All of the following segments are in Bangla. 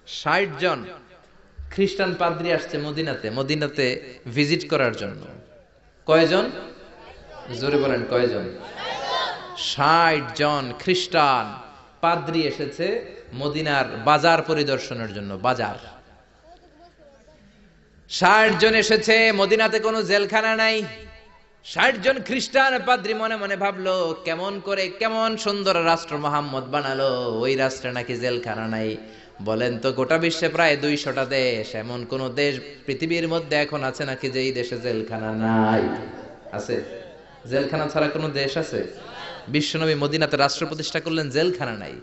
60 জন খ্রিস্টান পাদ্রী আসছে মদিনাতে ভিজিট করার জন্য। কয়জন? জোরে বলেন কয়জন? 60 জন খ্রিস্টান পাদ্রী এসেছে মদিনার বাজার পরিদর্শনের জন্য। বাজার 60 জন এসেছে, মদিনাতে কোনো জেলখানা নাই। 60 জন খ্রিস্টান পাদ্রী মনে মনে ভাবলো, কেমন করে কেমন সুন্দর রাষ্ট্র মোহাম্মদ বানালো, ওই রাষ্ট্রে নাকি জেলখানা নাই। বলেন তো, গোটা বিশ্বে প্রায় 200টা দেশ, এমন কোন দেশ পৃথিবীর মধ্যে এখন আছে নাকি যে এই দেশে জেলখানা নাই? আছে? জেলখানা ছাড়া কোনো দেশ আছে? বিশ্বনবী মদিনাতে রাষ্ট্র প্রতিষ্ঠা করলেন, জেলখানা নাই।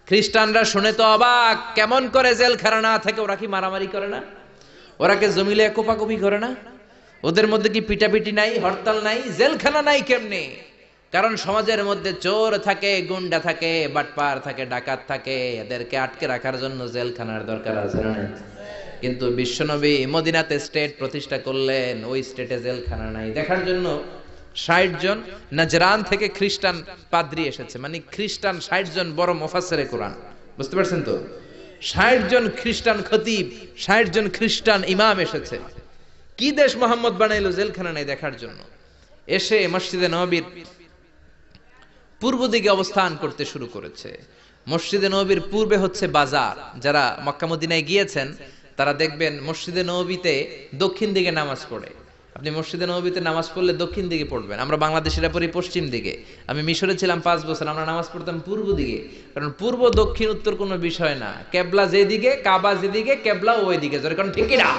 খ্রিস্টানরা শুনে তো অবাক, কেমন করে জেলখানা না থাকে? ওরা কি মারামারি করে না? ওরা কি জমিলে কোপাকুপি করে না? ওদের মধ্যে কি পিটাপিটি নাই, হরতাল নাই? জেলখানা নাই কেমনে? কারণ সমাজের মধ্যে চোর থাকে, গুন্ডা থাকে, বাটপার থাকে, ডাকাত থাকে, এদেরকে আটকে রাখার জন্য জেলখানার দরকার আছে না? কিন্তু বিশ্বনবী মদিনাতে স্টেট প্রতিষ্ঠা করলেন, ওই স্টেটে জেলখানা নাই। দেখার জন্য 60 জন নাজরান থেকে খ্রিস্টান পাদ্রী এসেছে। মানে খ্রিস্টান 60 জন বড় মুফাসসিরে কোরআন, বুঝতে পারছেন তো? 60 জন খ্রিস্টান খতিব, 60 জন খ্রিস্টান ইমাম এসেছে। কি দেশ মোহাম্মদ বানাইলো, জেলখানা নাই দেখার জন্য। এসে মসজিদে নববীর পূর্ব দিকে অবস্থান করতে শুরু করেছে। মসজিদে নববীর পূর্বে হচ্ছে বাজার। যারা মক্কা মদিনায় গিয়েছেন তারা দেখবেন মসজিদে নববীতে দক্ষিণ দিকে নামাজ পড়ে। আপনি মসজিদে নববীতে নামাজ পড়লে দক্ষিণ দিকে পড়বেন। আমরা বাংলাদেশিরা পড়ি পশ্চিম দিকে। আমি মিশরে ছিলাম 5 বছর, আমরা নামাজ পড়তাম পূর্ব দিকে। কারণ পূর্ব দক্ষিণ উত্তর কোনো বিষয় না, কেবলা যেদিকে, কাবা যেদিকে, কেবলা ওই দিকে। কারণ ঠিক না?